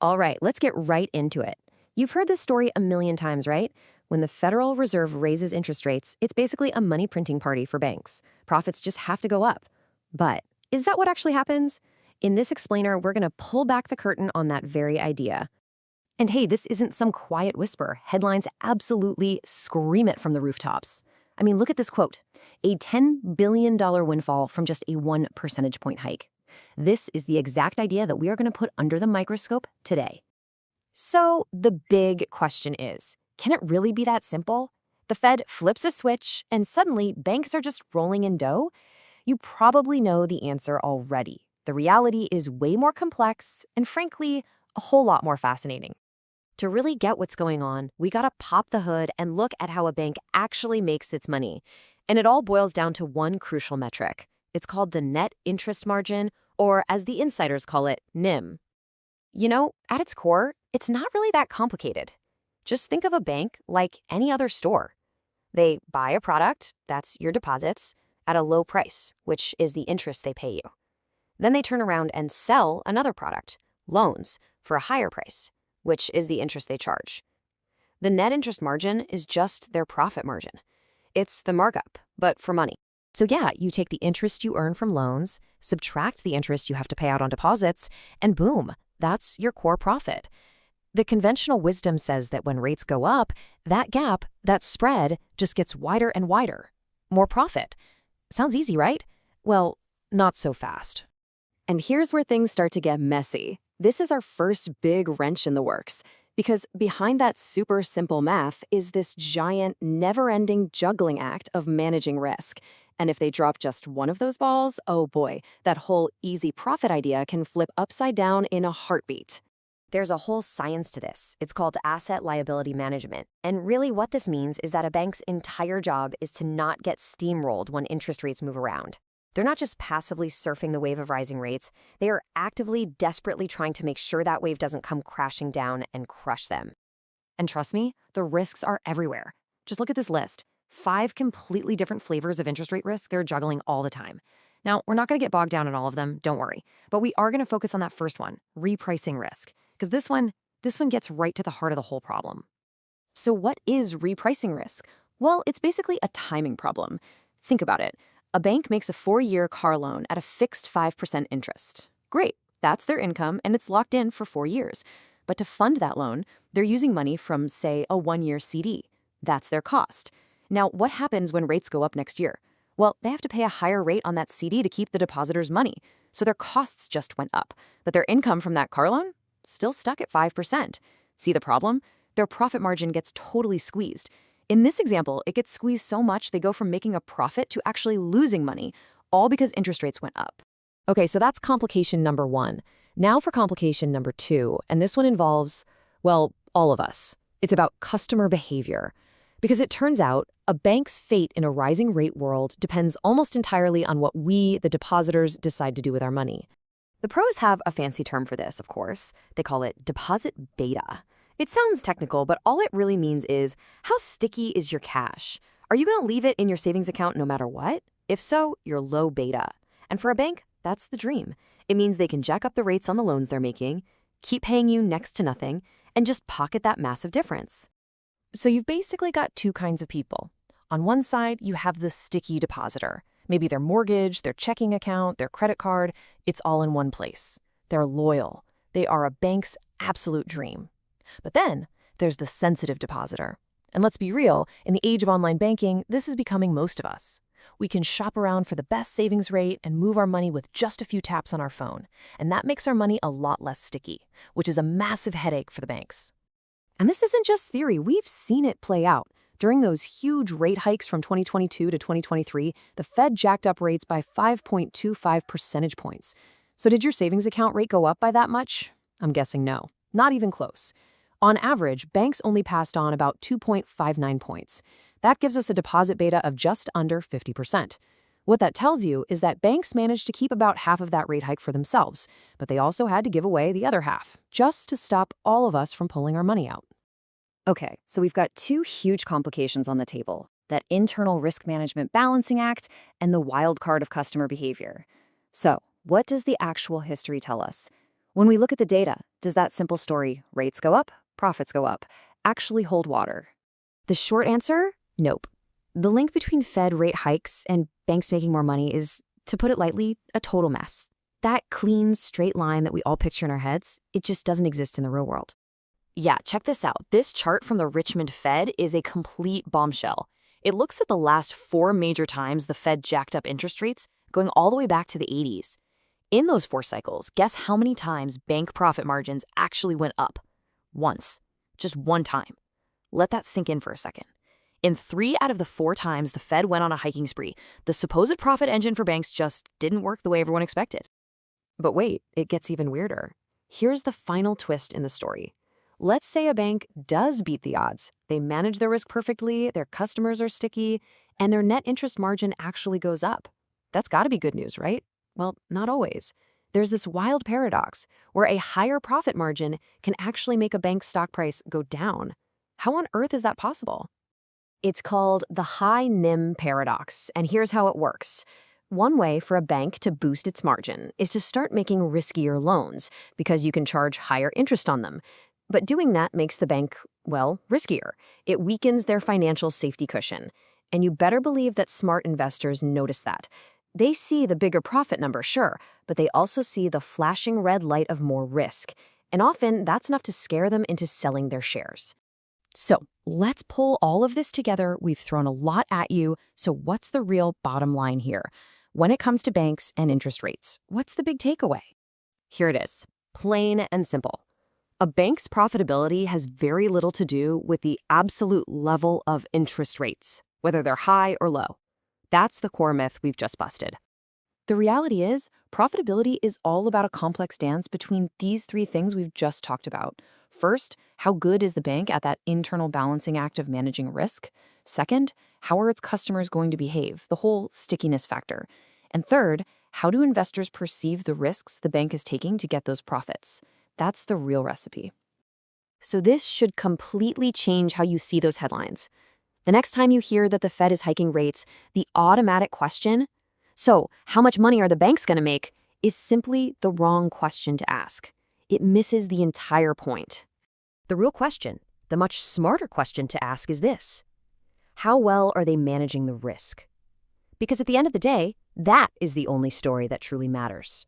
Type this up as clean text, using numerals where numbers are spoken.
All right, let's get right into it. You've heard this story a million times, right? When the Federal Reserve raises interest rates, it's basically a money printing party for banks. Profits just have to go up. But is that what actually happens? In this explainer, we're going to pull back the curtain on that very idea. And hey, this isn't some quiet whisper. Headlines absolutely scream it from the rooftops. I mean, look at this quote. A $10 billion windfall from just a 1 percentage point hike. This is the exact idea that we are going to put under the microscope today. So the big question is, can it really be that simple? The Fed flips a switch and suddenly banks are just rolling in dough? You probably know the answer already. The reality is way more complex and frankly, a whole lot more fascinating. To really get what's going on, we gotta pop the hood and look at how a bank actually makes its money. And it all boils down to one crucial metric. It's called the net interest margin, or as the insiders call it, NIM. You know, at its core, it's not really that complicated. Just think of a bank like any other store. They buy a product, that's your deposits, at a low price, which is the interest they pay you. Then they turn around and sell another product, loans, for a higher price, which is the interest they charge. The net interest margin is just their profit margin. It's the markup, but for money. So yeah, you take the interest you earn from loans, subtract the interest you have to pay out on deposits, and boom, that's your core profit. The conventional wisdom says that when rates go up, that gap, that spread, just gets wider and wider. More profit. Sounds easy, right? Well, not so fast. And here's where things start to get messy. This is our first big wrench in the works, because behind that super simple math is this giant, never-ending juggling act of managing risk. And if they drop just one of those balls, oh boy, that whole easy profit idea can flip upside down in a heartbeat. There's a whole science to this. It's called asset liability management. And really what this means is that a bank's entire job is to not get steamrolled when interest rates move around. They're not just passively surfing the wave of rising rates, they are actively, desperately trying to make sure that wave doesn't come crashing down and crush them. And trust me, the risks are everywhere. Just look at this list. 5 completely different flavors of interest rate risk they're juggling all the time. Now, we're not going to get bogged down in all of them, don't worry. But we are going to focus on that first one, repricing risk. Because this one gets right to the heart of the whole problem. So what is repricing risk? Well, it's basically a timing problem. Think about it. A bank makes a 4-year car loan at a fixed 5% interest. Great, that's their income and it's locked in for 4 years. But to fund that loan, they're using money from, say, a 1-year CD. That's their cost. Now, what happens when rates go up next year? Well, they have to pay a higher rate on that CD to keep the depositors' money. So their costs just went up. But their income from that car loan? Still stuck at 5%. See the problem? Their profit margin gets totally squeezed. In this example, it gets squeezed so much they go from making a profit to actually losing money, all because interest rates went up. Okay, so that's complication number 1. Now for complication number 2, and this one involves, well, all of us. It's about customer behavior. Because it turns out, a bank's fate in a rising rate world depends almost entirely on what we, the depositors, decide to do with our money. The pros have a fancy term for this, of course. They call it deposit beta. It sounds technical, but all it really means is, how sticky is your cash? Are you going to leave it in your savings account no matter what? If so, you're low beta. And for a bank, that's the dream. It means they can jack up the rates on the loans they're making, keep paying you next to nothing, and just pocket that massive difference. So you've basically got 2 kinds of people. On one side, you have the sticky depositor. Maybe their mortgage, their checking account, their credit card, it's all in one place. They're loyal. They are a bank's absolute dream. But then there's the sensitive depositor. And let's be real, in the age of online banking, this is becoming most of us. We can shop around for the best savings rate and move our money with just a few taps on our phone. And that makes our money a lot less sticky, which is a massive headache for the banks. And this isn't just theory, we've seen it play out. During those huge rate hikes from 2022 to 2023, the Fed jacked up rates by 5.25 percentage points. So did your savings account rate go up by that much? I'm guessing no, not even close. On average, banks only passed on about 2.59 points. That gives us a deposit beta of just under 50%. What that tells you is that banks managed to keep about half of that rate hike for themselves, but they also had to give away the other half, just to stop all of us from pulling our money out. Okay, so we've got 2 huge complications on the table, that internal risk management balancing act and the wild card of customer behavior. So, what does the actual history tell us? When we look at the data, does that simple story, rates go up, profits go up, actually hold water? The short answer? Nope. The link between Fed rate hikes and banks making more money is, to put it lightly, a total mess. That clean, straight line that we all picture in our heads, it just doesn't exist in the real world. Yeah, check this out. This chart from the Richmond Fed is a complete bombshell. It looks at the last 4 major times the Fed jacked up interest rates, going all the way back to the 80s. In those 4 cycles, guess how many times bank profit margins actually went up? Once. Just one time. Let that sink in for a second. In 3 out of the 4 times the Fed went on a hiking spree, the supposed profit engine for banks just didn't work the way everyone expected. But wait, it gets even weirder. Here's the final twist in the story. Let's say a bank does beat the odds. They manage their risk perfectly, their customers are sticky, and their net interest margin actually goes up. That's got to be good news, right? Well, not always. There's this wild paradox where a higher profit margin can actually make a bank's stock price go down. How on earth is that possible? It's called the high NIM paradox, and here's how it works. One way for a bank to boost its margin is to start making riskier loans because you can charge higher interest on them. But doing that makes the bank, well, riskier. It weakens their financial safety cushion. And you better believe that smart investors notice that. They see the bigger profit number, sure, but they also see the flashing red light of more risk. And often, that's enough to scare them into selling their shares. So, let's pull all of this together. We've thrown a lot at you. So what's the real bottom line here? When it comes to banks and interest rates, what's the big takeaway? Here it is, plain and simple. A bank's profitability has very little to do with the absolute level of interest rates, whether they're high or low. That's the core myth we've just busted. The reality is, profitability is all about a complex dance between these 3 things we've just talked about. First, how good is the bank at that internal balancing act of managing risk? Second, how are its customers going to behave, the whole stickiness factor? And third, how do investors perceive the risks the bank is taking to get those profits? That's the real recipe. So this should completely change how you see those headlines. The next time you hear that the Fed is hiking rates, the automatic question, so how much money are the banks going to make, is simply the wrong question to ask. It misses the entire point. The real question, the much smarter question to ask is this: how well are they managing the risk? Because at the end of the day, that is the only story that truly matters.